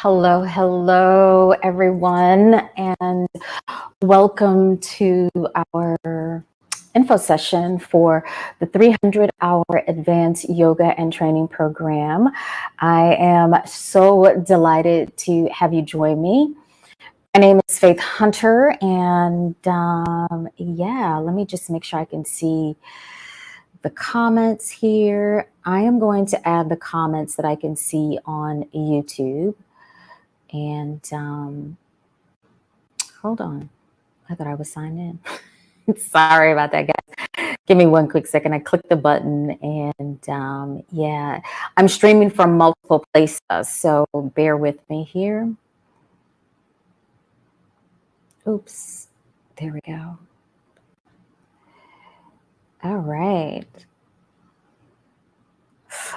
Hello, everyone, and welcome to our info session for the 300-hour advanced yoga and training program. I am so delighted to have you join me. My name is Faith Hunter, and let me just make sure I can see the comments here. I am going to add the comments that I can see on YouTube. And hold on, I thought I was signed in. Sorry about that, guys. Give me one quick second. I clicked the button and I'm streaming from multiple places, so bear with me here. Oops, there we go. All right.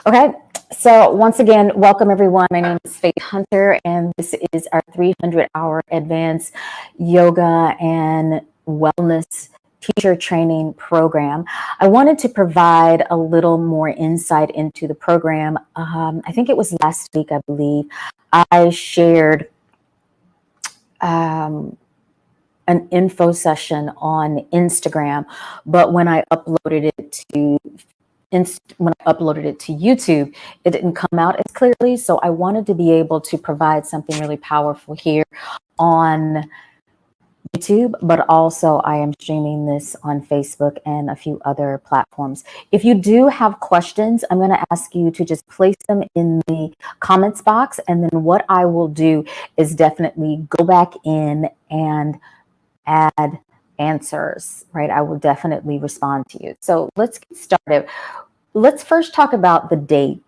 Okay, so once again, welcome everyone. My name is Faith Hunter, and this is our 300-hour advanced yoga and wellness teacher training program. I wanted to provide a little more insight into the program. I think it was last week, I believe, I shared an info session on Instagram, but when I uploaded it to YouTube, it didn't come out as clearly. So I wanted to be able to provide something really powerful here on YouTube, but also I am streaming this on Facebook and a few other platforms. If you do have questions, I'm going to ask you to just place them in the comments box. And then what I will do is definitely go back in and add answers, right? I will definitely respond to you. So let's get started. Let's first talk about the date.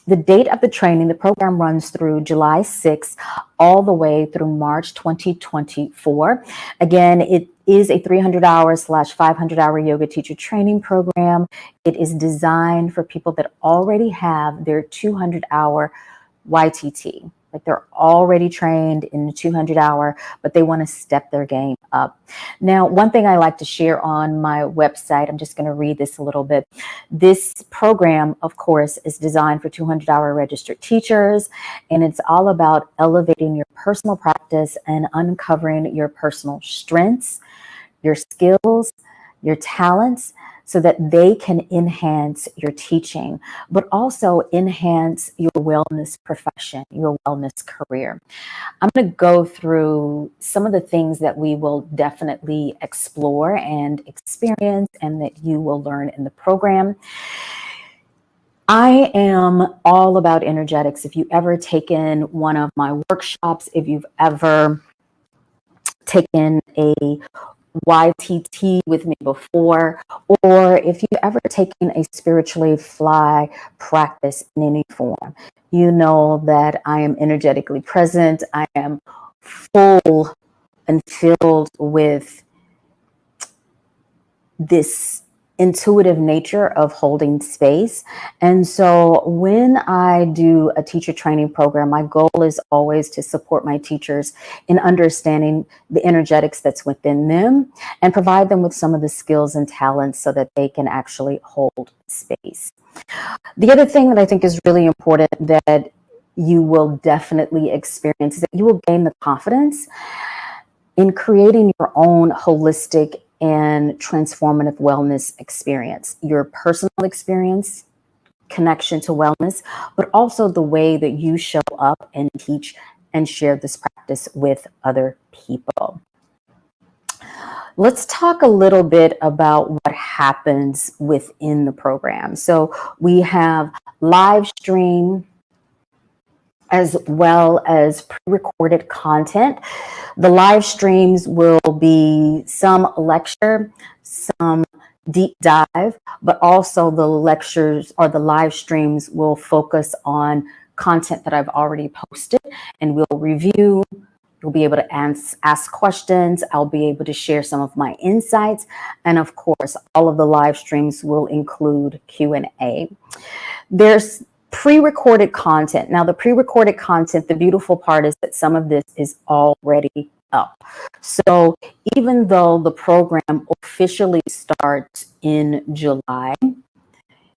The date of the training, the program runs through July 6th all the way through March 2024. Again, it is a 300-hour/500-hour yoga teacher training program. It is designed for people that already have their 200-hour YTT. Like they're already trained in the 200-hour, but they want to step their game up. Now, one thing I like to share on my website, I'm just going to read this a little bit. This program, of course, is designed for 200-hour registered teachers, and it's all about elevating your personal practice and uncovering your personal strengths, your skills, your talents, so that they can enhance your teaching, but also enhance your wellness profession, your wellness career. I'm going to go through some of the things that we will definitely explore and experience and that you will learn in the program. I am all about energetics. If you've ever taken one of my workshops, if you've ever taken a YTT with me before, or if you've ever taken a spiritually fly practice in any form, you know that I am energetically present. I am full and filled with this intuitive nature of holding space. And so when I do a teacher training program, my goal is always to support my teachers in understanding the energetics that's within them and provide them with some of the skills and talents so that they can actually hold space. The other thing that I think is really important that you will definitely experience is that you will gain the confidence in creating your own holistic and transformative wellness experience, your personal experience, connection to wellness, but also the way that you show up and teach and share this practice with other people. Let's talk a little bit about what happens within the program. So we have live stream as well as pre-recorded content. The live streams will be some lecture, some deep dive, but also the lectures or the live streams will focus on content that I've already posted, and we'll review. You'll be able to ask questions. I'll be able to share some of my insights. And of course, all of the live streams will include Q&A. There's pre-recorded content. Now, the pre-recorded content, the beautiful part is that some of this is already up. So even though the program officially starts in July,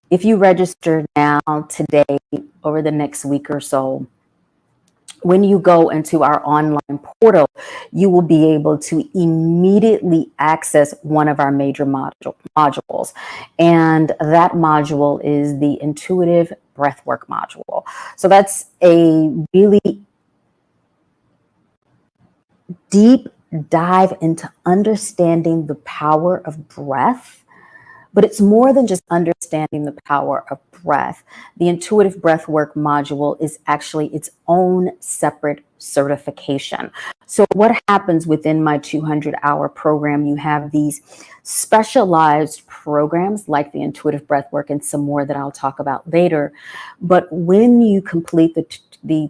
if you register now, today, over the next week or so, when you go into our online portal, you will be able to immediately access one of our major modules. And that module is the intuitive breathwork module. So that's a really deep dive into understanding the power of breath. But it's more than just understanding the power of breath. The intuitive breathwork module is actually its own separate certification. So what happens within my 200-hour program, you have these specialized programs like the intuitive breathwork and some more that I'll talk about later. But when you complete the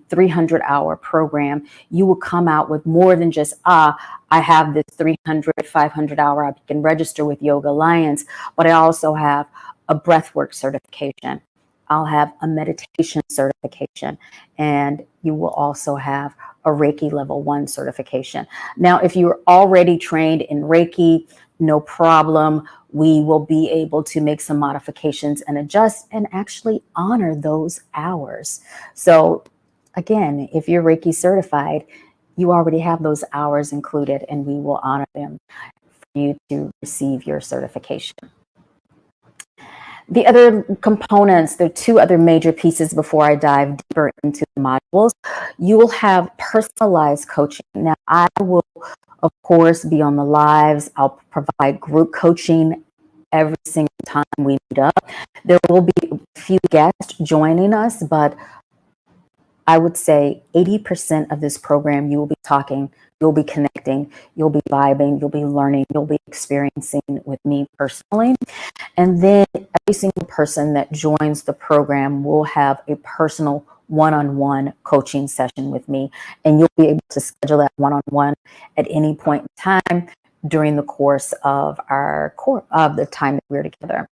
300-hour program, you will come out with more than just, I have this 300, 500-hour, I can register with Yoga Alliance, but I also have a breathwork certification. I'll have a meditation certification, and you will also have a Reiki level 1 certification. Now, if you're already trained in Reiki, no problem. We will be able to make some modifications and adjust and actually honor those hours. So again, if you're Reiki certified, you already have those hours included, and we will honor them for you to receive your certification. The other components, there are 2 other major pieces before I dive deeper into the modules. You will have personalized coaching. Now, I will, of course, be on the lives. I'll provide group coaching every single time we meet up. There will be a few guests joining us, but I would say 80% of this program, you will be talking, you'll be connecting, you'll be vibing, you'll be learning, you'll be experiencing with me personally. And then every single person that joins the program will have a personal one-on-one coaching session with me. And you'll be able to schedule that one-on-one at any point in time during the course of the time that we're together.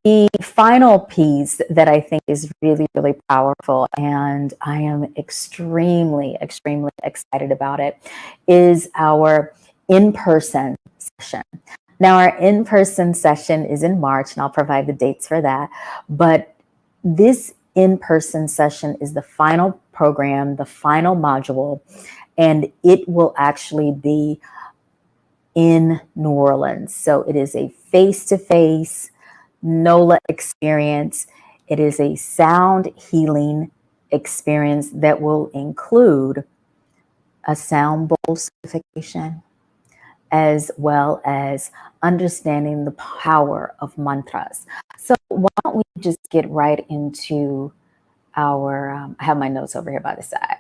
The final piece that I think is really, really powerful, and I am extremely, extremely excited about it, is our in-person session. Now, our in-person session is in March, and I'll provide the dates for that. But this in-person session is the final program, the final module, and it will actually be in New Orleans. So it is a face-to-face NOLA experience. It is a sound healing experience that will include a sound bowl certification, as well as understanding the power of mantras. So why don't we just get right into our, I have my notes over here by the side,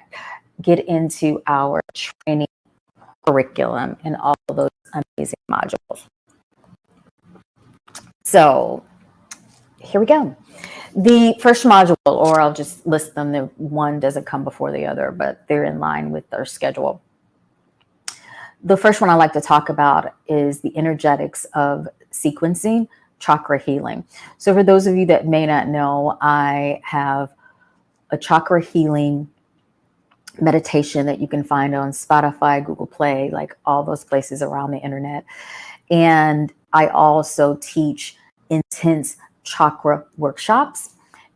get into our training curriculum and all of those amazing modules. So here we go. The first module, or I'll just list them, the one doesn't come before the other, but they're in line with their schedule. The first one I like to talk about is the energetics of sequencing chakra healing. So for those of you that may not know, I have a chakra healing meditation that you can find on Spotify, Google Play, like all those places around the internet. And I also teach intense chakra workshops,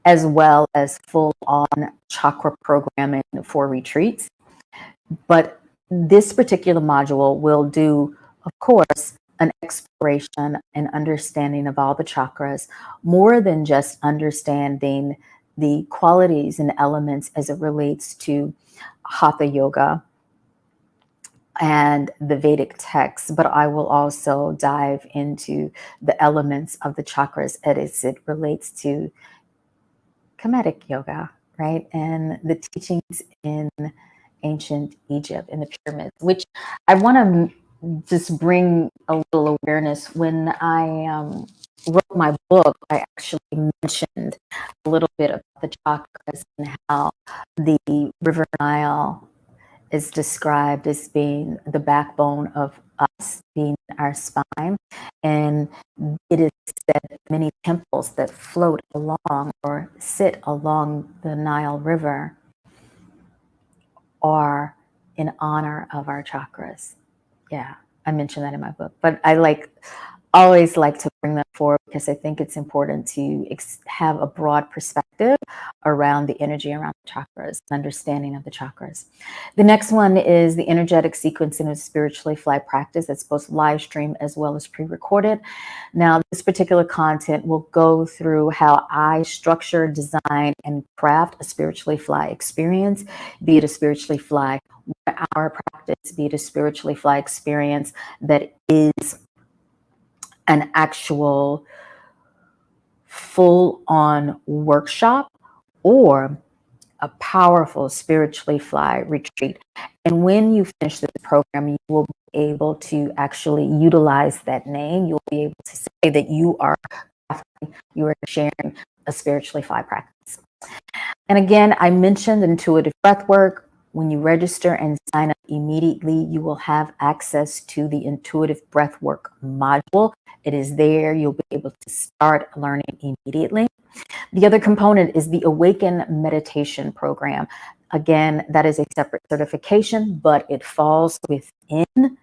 as well as full-on chakra programming for retreats. But this particular module will do, of course, an exploration and understanding of all the chakras, more than just understanding the qualities and elements as it relates to Hatha Yoga and the Vedic texts, but I will also dive into the elements of the chakras as it relates to Kemetic yoga, right? And the teachings in ancient Egypt and the pyramids, which I want to just bring a little awareness. When I wrote my book, I actually mentioned a little bit about the chakras and how the River Nile is described as being the backbone of us, being our spine. And it is said that many temples that float along or sit along the Nile River are in honor of our chakras. Yeah, I mentioned that in my book. But I like always like to bring that forward because I think it's important to have a broad perspective around the energy around the chakras, understanding of the chakras. The next one is the energetic sequencing of spiritually fly practice. That's both live stream as well as pre-recorded. Now, this particular content will go through how I structure, design, and craft a spiritually fly experience, be it a spiritually fly 1 hour practice, be it a spiritually fly experience that is an actual full-on workshop, or a powerful spiritually fly retreat. And when you finish this program, you will be able to actually utilize that name. You'll be able to say that you are sharing a spiritually fly practice. And again, I mentioned intuitive breath work. When you register and sign up immediately, you will have access to the intuitive breathwork module. It is there. You'll be able to start learning immediately. The other component is the Awaken Meditation Program. Again, that is a separate certification, but it falls within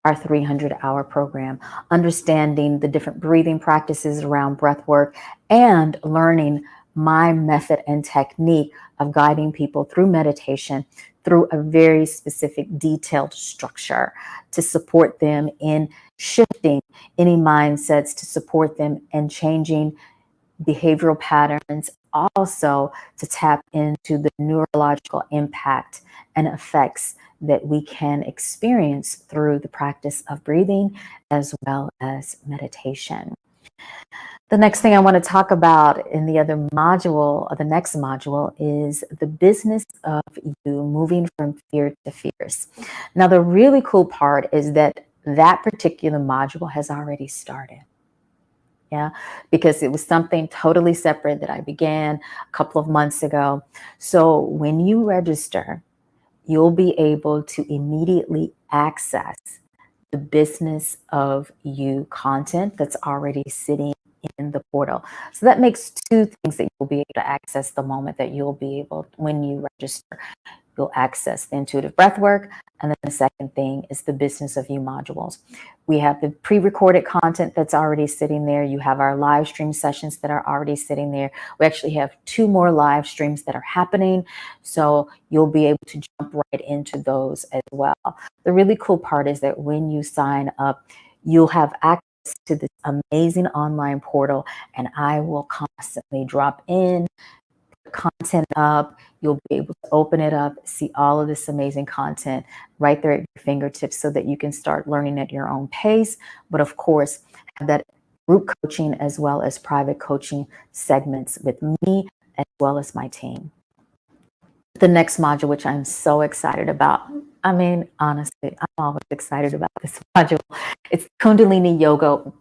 our 300-hour program, understanding the different breathing practices around breathwork and learning my method and technique of guiding people through meditation through a very specific detailed structure to support them in shifting any mindsets, to support them in changing behavioral patterns, also to tap into the neurological impact and effects that we can experience through the practice of breathing as well as meditation. The next thing I want to talk about in the other module, or the next module, is the business of you moving from fear to fierce. Now, the really cool part is that that particular module has already started. Yeah, because it was something totally separate that I began a couple of months ago. So when you register, you'll be able to immediately access the business of you content that's already sitting in the portal. So that makes two things that you'll be able to access the moment that you'll be able, when you register. You'll access the intuitive breath work. And then the second thing is the business of you modules. We have the pre-recorded content that's already sitting there. You have our live stream sessions that are already sitting there. We actually have 2 more live streams that are happening. So you'll be able to jump right into those as well. The really cool part is that when you sign up, you'll have access to this amazing online portal, and I will constantly drop in content up. You'll be able to open it up, see all of this amazing content right there at your fingertips so that you can start learning at your own pace. But of course, have that group coaching as well as private coaching segments with me as well as my team. The next module, which I'm so excited about. I mean, honestly, I'm always excited about this module. It's Kundalini Yoga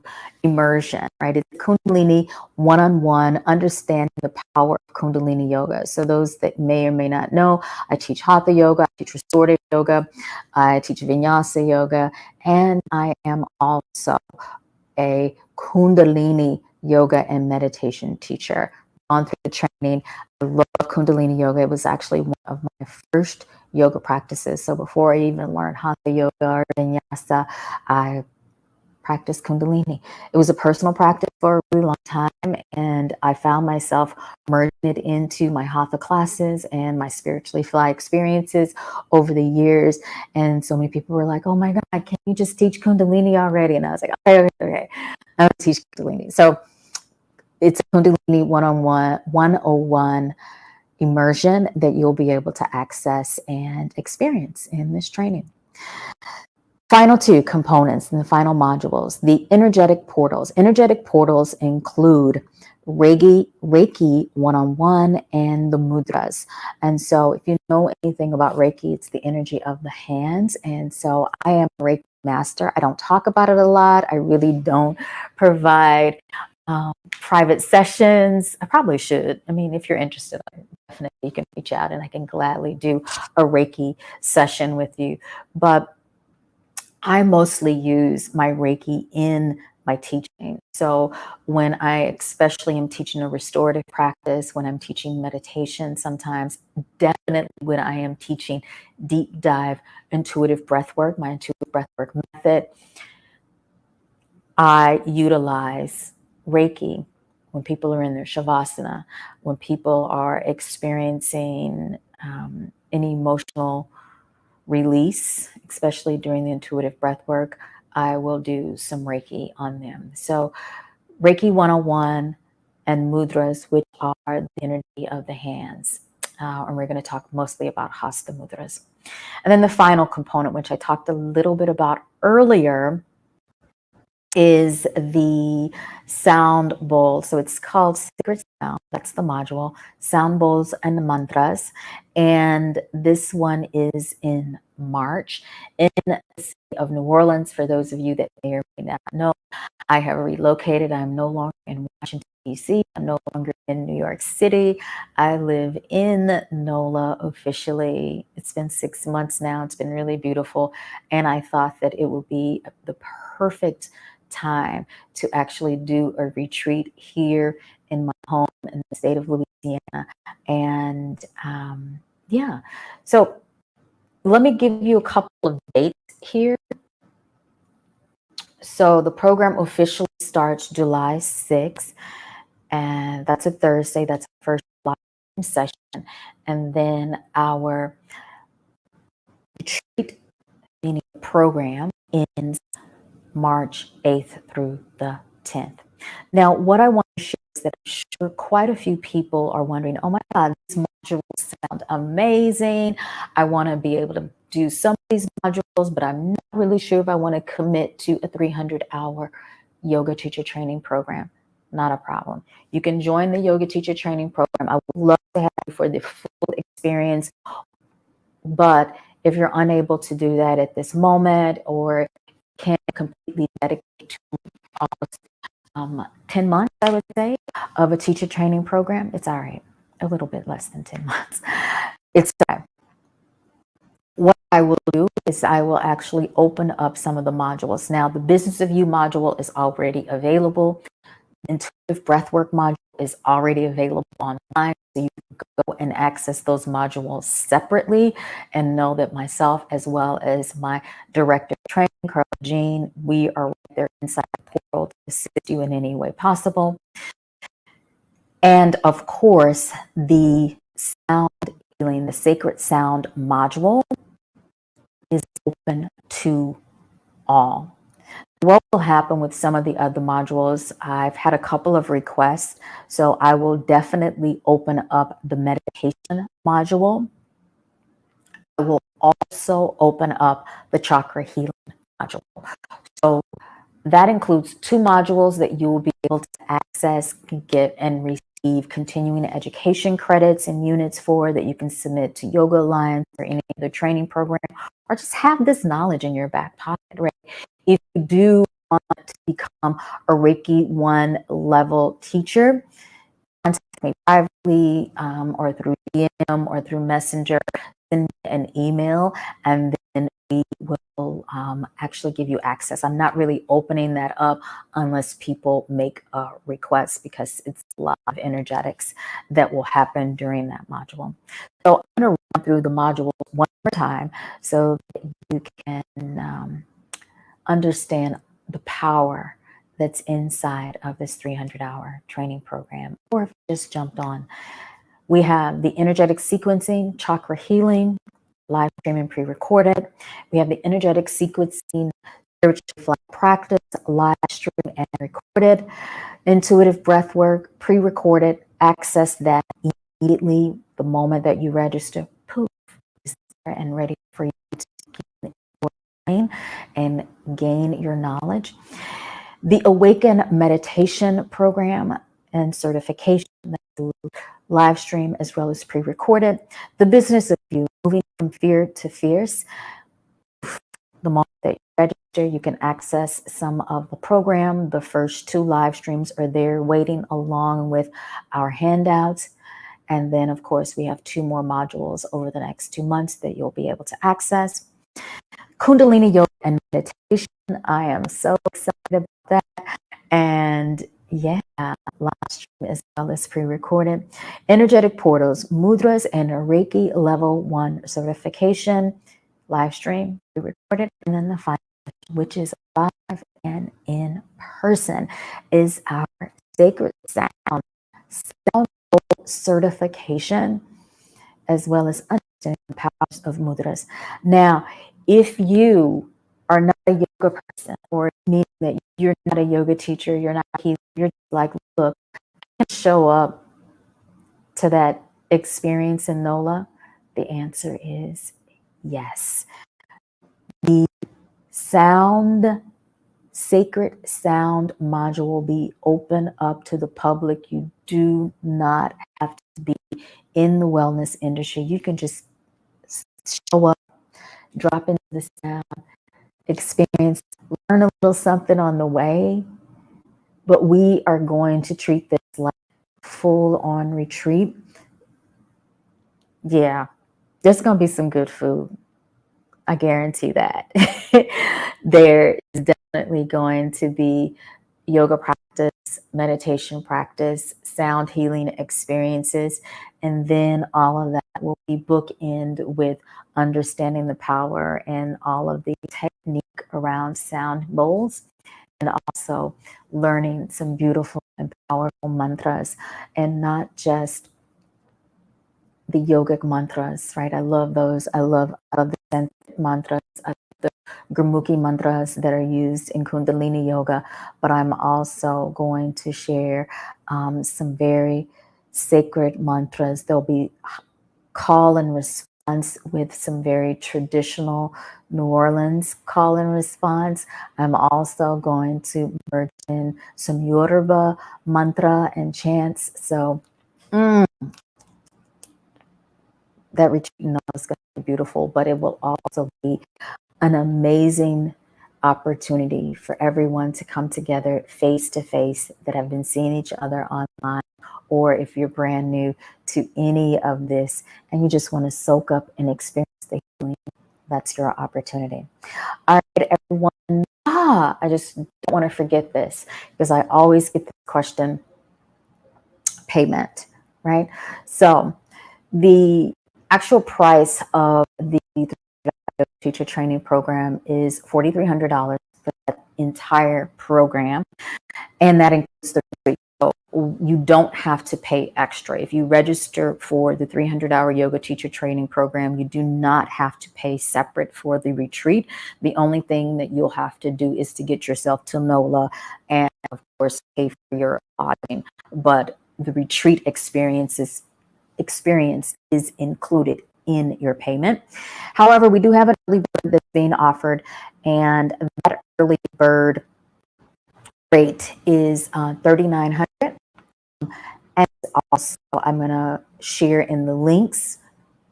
Immersion, right? It's Kundalini one-on-one, understanding the power of Kundalini Yoga. So those that may or may not know, I teach Hatha Yoga, I teach Restorative Yoga, I teach Vinyasa Yoga, and I am also a Kundalini Yoga and meditation teacher. Gone through the training. I love Kundalini Yoga. It was actually one of my first yoga practices. So before I even learned Hatha Yoga or Vinyasa, I practiced Kundalini. It was a personal practice for a really long time, and I found myself merging it into my Hatha classes and my spiritually fly experiences over the years. And so many people were like, "Oh my God, can you just teach Kundalini already?" And I was like, okay, I'm gonna teach Kundalini. So it's a Kundalini one-on-one 101 immersion that you'll be able to access and experience in this training. Final 2 components in the final modules, the energetic portals. Energetic portals include Reiki one-on-one and the mudras. And so if you know anything about Reiki, it's the energy of the hands. And so I am a Reiki master. I don't talk about it a lot. I really don't provide private sessions. I probably should. I mean, if you're interested, definitely you can reach out and I can gladly do a Reiki session with you. But I mostly use my Reiki in my teaching. So when I especially am teaching a restorative practice, when I'm teaching meditation, sometimes definitely when I am teaching deep dive intuitive breath work, my intuitive breath work method, I utilize Reiki when people are in their Shavasana, when people are experiencing an emotional release, especially during the intuitive breath work. I will do some Reiki on them. So Reiki 101 and mudras, which are the energy of the hands. And we're going to talk mostly about Hasta mudras. And then the final component, which I talked a little bit about earlier, is the sound bowl. So it's called Sacred Sound. That's the module. Sound bowls and the mantras. And this one is in March in the city of New Orleans. For those of you that may or may not know, I have relocated. I'm no longer in Washington, D.C. I'm no longer in New York City. I live in NOLA officially. It's been 6 months now. It's been really beautiful. And I thought that it would be the perfect time to actually do a retreat here in my home in the state of Louisiana. And yeah, so let me give you a couple of dates here. So the program officially starts July 6th, and that's a Thursday. That's the first live session. And then our retreat, meaning program, ends March 8th through the 10th. Now, what I want to share is that I'm sure quite a few people are wondering, oh my God, these modules sound amazing. I want to be able to do some of these modules, but I'm not really sure if I want to commit to a 300-hour yoga teacher training program. Not a problem. You can join the yoga teacher training program. I would love to have you for the full experience. But if you're unable to do that at this moment, or can't completely dedicate to almost 10 months, I would say, of a teacher training program, it's all right. A little bit less than 10 months. It's time. What I will do is I will actually open up some of the modules. Now, the Business of You module is already available. Intuitive Breathwork module is already available online, so you can go and access those modules separately, and know that myself, as well as my director of training, Carla Jean, we are right there inside the portal to assist you in any way possible. And of course, the sound healing, the sacred sound module, is open to all. What will happen with some of the other modules, I've had a couple of requests, so I will definitely open up the meditation module. I will also open up the chakra healing module. So that includes 2 modules that you will be able to access, get, and receive continuing education credits and units for, that you can submit to Yoga Alliance or any other training program, or just have this knowledge in your back pocket, right? If you do want to become a Reiki 1 level teacher, contact me privately or through DM or through Messenger. Send an email, and then we will actually give you access. I'm not really opening that up unless people make a request, because it's a lot of energetics that will happen during that module. So I'm going to run through the module one more time so that you can understand the power that's inside of this 300-hour training program. Or if you just jumped on, we have the energetic sequencing, chakra healing, live streaming pre-recorded. We have the energetic sequencing, spiritual flight practice, live stream and recorded. Intuitive breath work, pre-recorded. Access that immediately the moment that you register. Poof, is there and ready for you to keep and gain your knowledge. The Awaken Meditation Program and certification, live stream as well as pre-recorded. The Business of You, moving from fear to fierce. The moment that you register, you can access some of the program. The first 2 live streams are there waiting, along with our handouts. And then, of course, we have 2 more modules over the next 2 months that you'll be able to access. Kundalini Yoga and Meditation. I am so excited about that. And yeah, live stream as well as pre-recorded. Energetic portals, mudras, and Reiki level 1 certification. Live stream, pre-recorded. And then the final, which is live and in person is our Sacred Sound certification, as well as understanding the powers of mudras. Now, if you are not a yoga person, or meaning that you're not a yoga teacher, you're not a healer, you're just like, look, I can show up to that experience in NOLA, the answer is yes. The sacred sound module will be open up to the public. You do not have to be in the wellness industry. You can just show up, drop into the sound, experience, learn a little something on the way. But we are going to treat this like full on retreat. Yeah, there's going to be some good food. I guarantee that. There is definitely going to be yoga practice, meditation practice, sound healing experiences, and then all of that will be bookend with understanding the power and all of the technique around sound bowls, and also learning some beautiful and powerful mantras, and not just the yogic mantras, right? I love those. I love the Sanskrit mantras, the Gurmukhi mantras that are used in Kundalini yoga, but I'm also going to share some very sacred mantras. There'll be call and response with some very traditional New Orleans call and response. I'm also going to merge in some Yoruba mantra and chants. So, that retreat is going to be beautiful, but it will also be an amazing opportunity for everyone to come together face to face that have been seeing each other online, or if you're brand new to any of this and you just want to soak up and experience the healing, that's your opportunity. All right, everyone. I just don't want to forget this, because I always get this question: payment, right? So the actual price of the teacher training program is $4,300 for that entire program, and that includes the retreat. So you don't have to pay extra. If you register for the 300-hour yoga teacher training program, you do not have to pay separate for the retreat. The only thing that you'll have to do is to get yourself to NOLA and, of course, pay for your lodging. But the retreat experience is included in your payment. However, we do have an early bird that's being offered, and that early bird rate is $3,900. And also, I'm going to share in the links,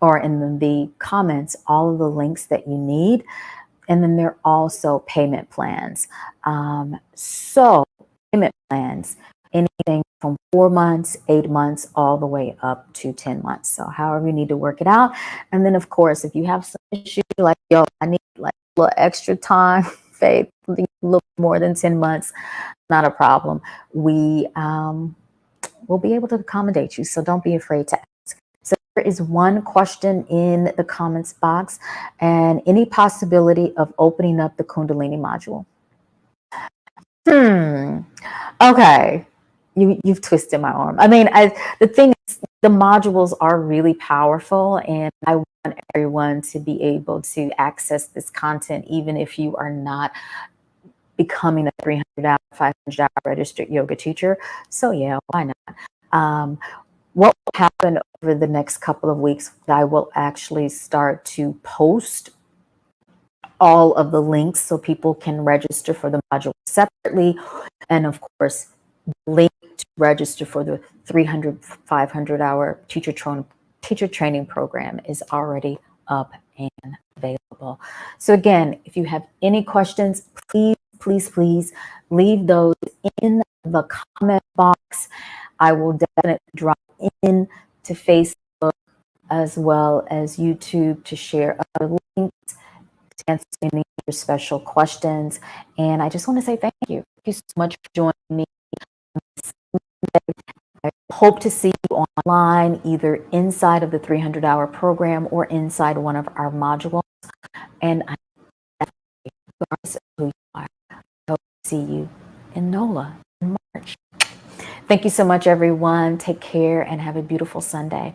or in the comments, all of the links that you need. And then there are also payment plans. So payment plans, anything from 4 months, 8 months, all the way up to 10 months. So however you need to work it out. And then, of course, if you have some issues like, yo, I need like a little extra time, Faith, a little more than 10 months, not a problem. We will be able to accommodate you. So don't be afraid to ask. So there is one question in the comments box, and any possibility of opening up the Kundalini module. Okay. You've twisted my arm. I mean, the thing is, the modules are really powerful, and I want everyone to be able to access this content, even if you are not becoming a 300-hour, 500-hour registered yoga teacher. So yeah, why not? What will happen over the next couple of weeks, I will actually start to post all of the links so people can register for the module separately. And of course, the link to register for the 300, 500-hour teacher training program is already up and available. So again, if you have any questions, please leave those in the comment box. I will definitely drop in to Facebook as well as YouTube to share other links, to answer any of your special questions. And I just want to say thank you. Thank you so much for joining me. I hope to see you online, either inside of the 300-hour program or inside one of our modules. And I regardless of who you are, see you in NOLA in March. Thank you so much, everyone. Take care and have a beautiful Sunday.